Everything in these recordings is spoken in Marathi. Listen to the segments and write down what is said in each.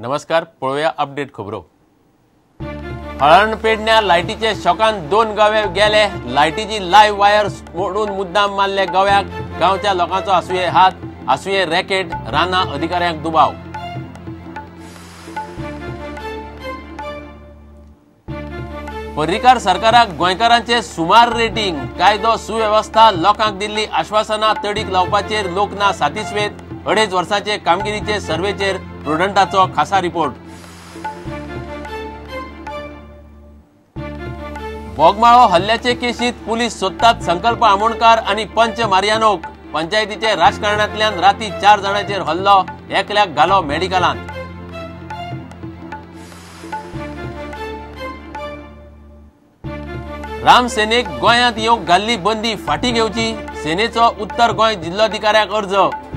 नमस्कार, पळोवया अपडेट खबरो। हळण पेडण्या लायटीचे शॉकान 2 गावे गेले। लायटीची लायव्ह वायर मोडून मुद्दाम मारले गव्याक। गावच्या लोकांचो आसुये हात, आसुये रॅकेट, राना अधिकाऱ्यांक दुबाव। पर्रीकार सरकाराक गोंयकारांचे सुमार रेटिंग। कायदो सुव्यवस्था लोकांक दिल्ली आश्वासना तडीक लावपाचेर लोक ना सातिस्वेत। 2.5 वर्सांचे कामगिरीचे सर्वेचेर प्रुडंटाचो खासा रिपोर्ट। बोगमाळो हल्ल्याचे केशीत पुलीस सोदतात संकल्प आमोणकार आणि पंच मारियानोक। पंचायतीचे राजकारणांतल्यान राती 4 जाणांचेर हल्लो, एकल्याक घालो मेडिकलांत। राम सेनेक गोंयांत येवंक घाल्ली बंदी फाटी घेवची। सेनेचो उत्तर गोंय जिल्लोधिकाऱ्याक अर्ज।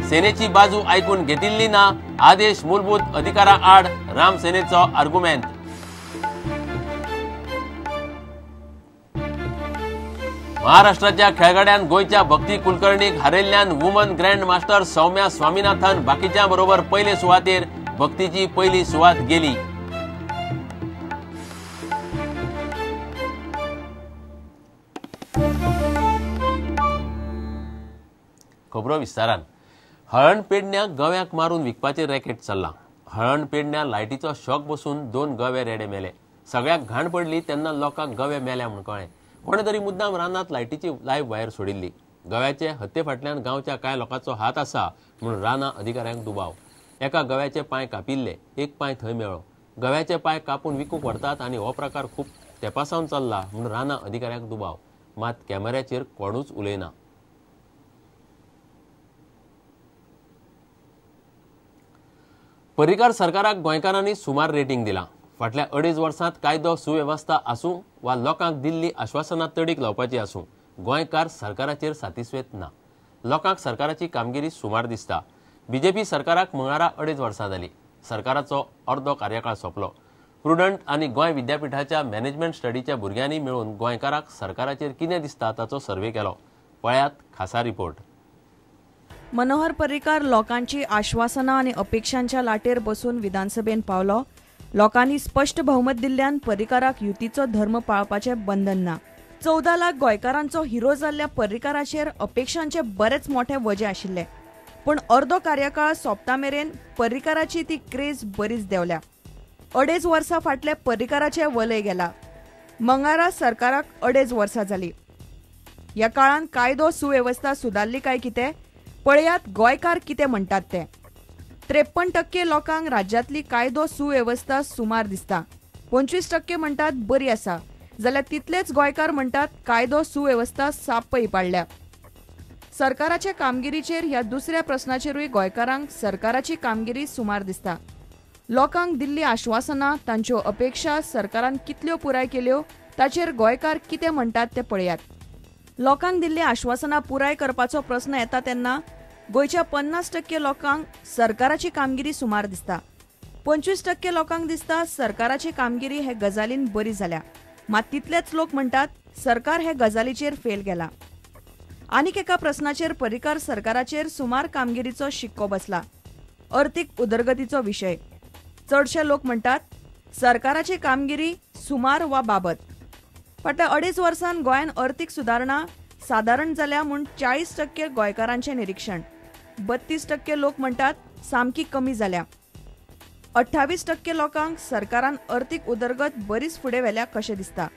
सेनेची बाजू आयकून घेतिल्ली ना। आदेश मूलभूत अधिकारा आड राम सेनेचो आर्ग्युमेंट। महाराष्ट्राच्या खेळगड्यान गोयच्या भक्ती कुलकर्णीक हारयल्ल्यान woman grand master Soumya Swaminathan बाकीच्या बरोबर पयले सुवातेर। भक्तीची पयली सुवात गेली। खबरो विस्तारान। हळण पेडण्या गव्याक मारून विकपाचे रॅकेट चल्ला। हळण पेडण्या लायटीचो शॉक बसून 2 गवे रेडे मेले। सगळ्याक घाण पडली तेन्ना लोकांक गवे मेल्या म्हूण कळ्ळें। कोणे तरी मुद्दाम रानात लायटीची लायव्ह वायर सोडिल्ली। गव्याचे हत्ते फाटल्यान गांवच्या कांय लोकांचो हात आसा म्हूण राना अधिकाऱ्यांक दुबाव। एका गव्याचे पांय कापिल्ले, एक पांय थंय मेळ्ळो। गव्याचे पांय कापून विकूंक व्हरतात आनी हो प्रकार खूब तेंपासावन चल्ला म्हूण राना अधिकाऱ्यांक दुबाव। मात कॅमेऱ्याचेर कोणूच उलयना। पर्रीकार सरकाराक गोंयकारांनी सुमार रेटिंग दिला। फाटल्या 2.5 वर्सांत कायदो सुव्यवस्था आसूं वा लोकांक दिल्ली आश्वासना तडीक लावपाची आसूं, गोंयकार सरकाराचेर सातिस्वेत ना। लोकांक सरकाराची कामगिरी सुमार दिसता। बीजेपी सरकाराक मंगळारा 2.5 वर्सां जाली। सरकाराचो अर्दो कार्यकाळ सोंपलो। प्रुडंट आनी गोंय विद्यापीठाच्या मॅनेजमेंट स्टडीच्या भुरग्यांनी मेळून गोंयकाराक सरकाराचेर कितें दिसता ताचो सर्वे केलो। पळयात खासा रिपोर्ट। मनोहर पर्रीकार लोकांची आश्वासना आणि अपेक्षांच्या लाटेर बसून विधानसभेत पावलो। लोकांनी स्पष्ट बहुमत दिल्ल्यान पर्रीकाराक युतीचो धर्म पाळपाचे बंधन ना। 14 लाख गोंयकारांचो हिरो जाल्ल्या पर्रीकाराचेर अपेक्षांचे बरेच मोठे वजे आशिल्ले, पण अर्दो कार्यकाळ सोंपता मेरेन पर्रीकाराची ती क्रेज बरीच देंवल्या। 2.5 वर्सां फाटले पर्रीकाराचे वलय गेला। मंगळारा सरकाराक 2.5 वर्सां जाली। ह्या काळात कायदो सुव्यवस्था सुदारली काय कितें, पळयात गोंयकार कितें म्हणटात ते। 53% लोकांक राज्यांतली कायदो सुव्यवस्था सुमार दिसता। 25% म्हणटात बरी आसा, जाल्यार तितलेच गोंयकार म्हणटात कायदो सुव्यवस्था साप इपाडल्या। सरकाराचे कामगिरीचेर ह्या दुसऱ्या प्रस्नाचेरूय गोंयकारांक सरकाराची कामगिरी सुमार दिसता। लोकांक दिल्ली आश्वासना, तांच्यो अपेक्षा सरकारान कितल्यो पुराय केल्यो ताचेर गोंयकार कितें म्हणटात ते पळयात। लोकांक दिल्ली आश्वासना पुराय करपाचो प्रस्न येता तेन्ना गोंयच्या 50% लोकांक सरकाराची कामगिरी सुमार दिसता। 25% लोकांक दिसता सरकाराची कामगिरी हे गजालीन बरी जाल्या, मात तितलेच लोक म्हणटात सरकार हे गजालीचेर फेल गेला। आनीक एका प्रस्नाचेर पर्रीकार सरकाराचेर सुमार कामगिरीचो शिक्को बसला। अर्थीक उदरगतीचो विशय। चडशे लोक म्हणटात सरकाराची कामगिरी सुमार वा बाबत। फाटल्या 2.5 वर्सांत गोंयान अर्थीक सुदारणा सादारण जाल्या म्हूण 40% गोंयकारांचे निरीक्षण। 32% लोक म्हणटात सामकी कमी जाल्या। 28% लोकांक सरकारान अर्थीक उदरगत बरीच फुडें व्हेल्या कशें दिसता।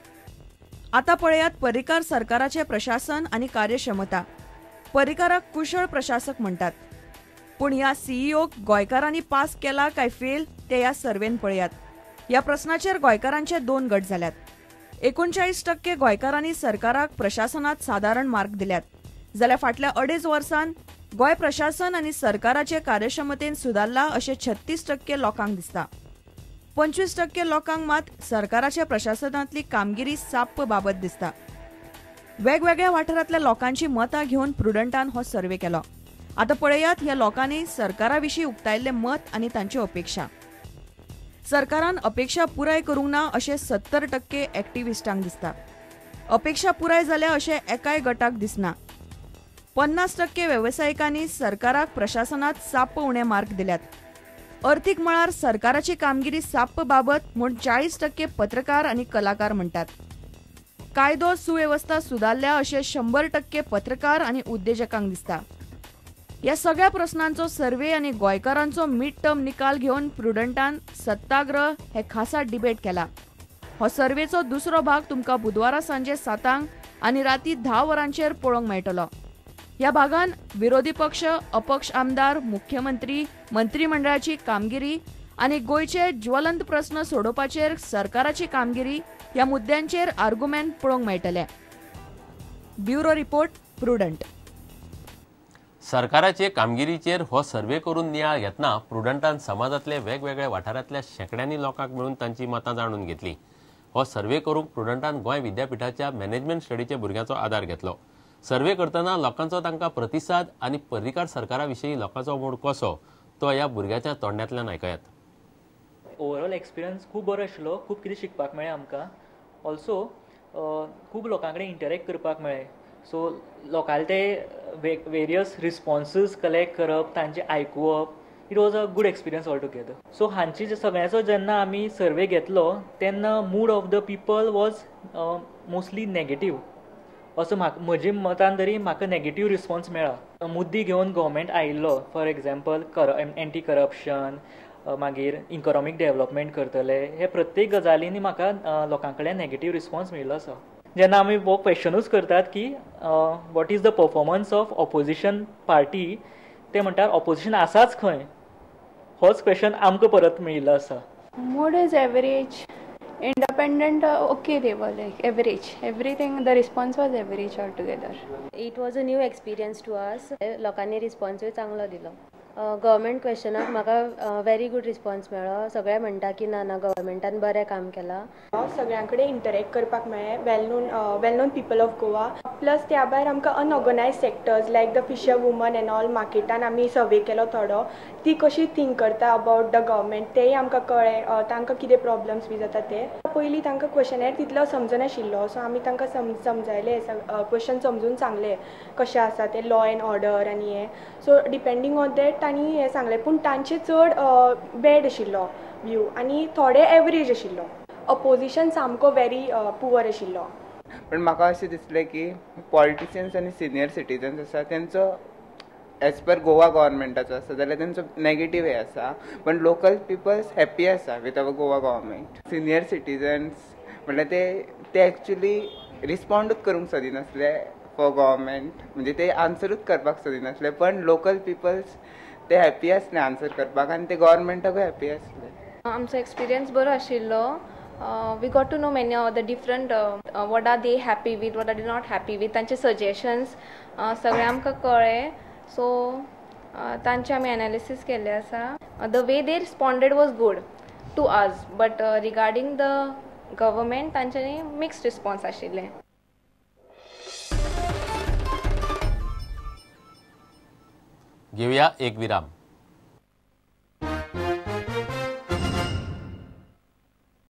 आतां पळयात पर्रीकार सरकाराचे प्रशासन आनी कार्यक्षमता। पर्रीकाराक कुशळ प्रशासक म्हणटात, पूण ह्या सीईओक गोंयकारांनी पास केला काय फेल ते ह्या सर्वेन पळयात। ह्या प्रस्नाचेर गोंयकारांचे 2 गट जाल्यात। 39% गोंयकारांनी सरकाराक प्रशासनात सादारण मार्क दिल्यात, जाल्यार फाटल्या 2.5 वर्सांत गोंय प्रशासन आनी सरकाराचे कार्यक्षमतेन सुदारला अशें 36% लोकांक दिसता। 25% लोकांक मात सरकाराच्या प्रशासनातली कामगिरी साप्प बाबत दिसता। वेगवेगळ्या वाठारांतल्या लोकांची मतां घेवन प्रुडंटान हो सर्वे केलो। आता पळयात ह्या लोकांनी सरकाराविशीं उक्तायल्ले मत आनी तांच्यो अपेक्षा। सरकारान अपेक्षा पुराय करूंक ना अशें 70% एक्टिविस्टांक दिसता। अपेक्षा पुराय जाल्या अशें एकाय गटाक दिसना। 50% वेवसायिकांनी सरकाराक प्रशासनात साप्प उणे मार्क दिल्यात। अर्थीक मळार सरकाराची कामगिरी साप्प बाबत म्हूण 40% पत्रकार आणि कलाकार म्हणटात. कायदो सुवेवस्था सुदारल्या अशें 100% पत्रकार आणि उद्देजकांक दिसता. ह्या सगळ्या प्रस्नांचो सर्वे आनी गोंयकारांचो मिड टर्म निकाल घेवन प्रुडंटान सत्याग्रह हे खासा डिबेट केला. हो सर्वेचो दुसरो भाग तुमकां बुधवारा सांजे 7 आनी राती 10 वरांचेर पळोवंक मेळटलो. ह्या भागान विरोधी पक्ष, अपक्ष आमदार, मुख्यमंत्री, मंत्रिमंडळाची कामगिरी आनी गोंयचे ज्वलंत प्रस्न सोडोवपाचेर सरकाराची कामगिरी ह्या मुद्द्यांचेर आर्ग्युमेंट पळोवंक मेळटले. Bureau report, prudent. सरकाराचे कामगिरीचेर हो सर्वे करून नियाळ घेतना प्रुडंटान समाजातले वेगवेगळ्या वाठारांतल्या शेकड्यांनी लोकांक मेळून तांची मतां जाणून घेतली. हो सर्वे करूंक प्रुडंटान गोंय विद्यापीठाच्या मॅनेजमेंट स्टडीच्या भुरग्यांचो आदार घेतलो. सर्वे करतना लोकांचो तांकां प्रतिसाद आनी पर्रीकार सरकारा विशीं लोकांचो मूड कसो तो ह्या भुरग्याच्या तोंडांतल्यान आयकयात. ओवरऑल एक्सपिरियन्स खूब बरो आशिल्लो. खूब कितें शिकपाक मेळ्ळें आमकां. ऑल्सो खूब लोकां कडेन इंटरॅक्ट करपाक मेळ्ळें. सो लोकांले ते वेरियस रिस्पॉन्सीस कलेक्ट करप, तांचे आयकुवप, it was a good experience all together. So हांची सगळ्यांचो जेन्ना आमी सर्वे घेतलो तेन्ना mood of the people was mostly negative. असो म्हजे मतान तरी म्हाका नेगेटीव रिस्पॉन्स मेळ्ळा. मुद्दे घेवन गव्हर्मेंट आयिल्लो, फॉर एग्जाम्पल एंटी करप्शन, मागीर इकॉनॉमीक डेव्हलपमेंट करतले, हे प्रत्येक गजालींनी म्हाका लोकां कडल्यान नेगेटीव रिस्पॉन्स मेळिल्लो आसा. जेन्ना आमी हो क्वेश्चनूच करतात की what is the performance of opposition party, ते म्हणटात ऑपोजिशन आसाच खंय, होच क्वेश्चन आमकां परत मेळिल्लो आसा. Mood is average, independent, okay, they were like average. Everything, the response was average altogether. It was a new experience to us. लोकांनी रिस्पॉन्सूय चांगलो दिलो. गव्हर्मेंट क्वेश्चनाक म्हाका व्हेरी गूड रिस्पॉन्स मेळ्ळो. सगळे म्हणटा की ना गव्हर्मेंटान बरें काम केलां. सगळ्यां कडेन इंटरॅक्ट करपाक मेळ्ळें. Well known people of Goa. Plus त्या भायर आमकां unorganised sectors like the fisher woman and all मार्केटान आमी सर्वे केलो थोडो. ती कशी थिंक करता अबावट द गव्हर्मेंट तेंय आमकां कळ्ळें. तांकां कितें प्रॉब्लम्स बी जाता ते. पयलीं तांकां क्वेश्चनेर तितलो समजनाशिल्लो, सो आमी तांकां समजायले, क्वेश्चन समजून सांगले कशें आसा ते लॉ एंड ऑर्डर आनी हें. सो डिपेंडींग ऑन दॅट तांणी हें सांगलें. पूण तांचे चड बॅड आशिल्लो व्यू आनी थोडे एवरेज आशिल्लो. अपोजिशन सामको व्हेरी पुवर आशिल्लो. पण म्हाका अशें दिसलें की पॉलिटिशियन्स आनी सिनियर सिटीजन्स आसा तेंचो एज पर गोवा गव्हर्मेंटाचो आसा जाल्यार तेंचो नेगेटीव हे आसा. पण लोकल पिपल्स हॅप्पी आसा with our Goa government. Senior citizens म्हणल्यार ते एक्चुली रिस्पॉन्डूच करूंक सोदिनासले फॉर गव्हर्मेंट, म्हणजे ते आन्सरूच करपाक सोदिनासले. पण लोकल पिपल्स ते हॅप्पी आसले आन्सर करपाक आनी ते गव्हर्मेंटाकूय हॅप्पी आसले. आमचो एक्सपिरियन्स बरो आशिल्लो. We got to know many of the different what are they happy with, what are they not happy with. तांचे सजेशन्स सगळे आमकां कळ्ळे. सो तांचे आमी एनालिसीस केल्ले आसा. The way they responded was good to us, but regarding the government तांच्यांनी मिक्स्ड रिस्पॉन्स आशिल्ले. घेऊया एक विराम.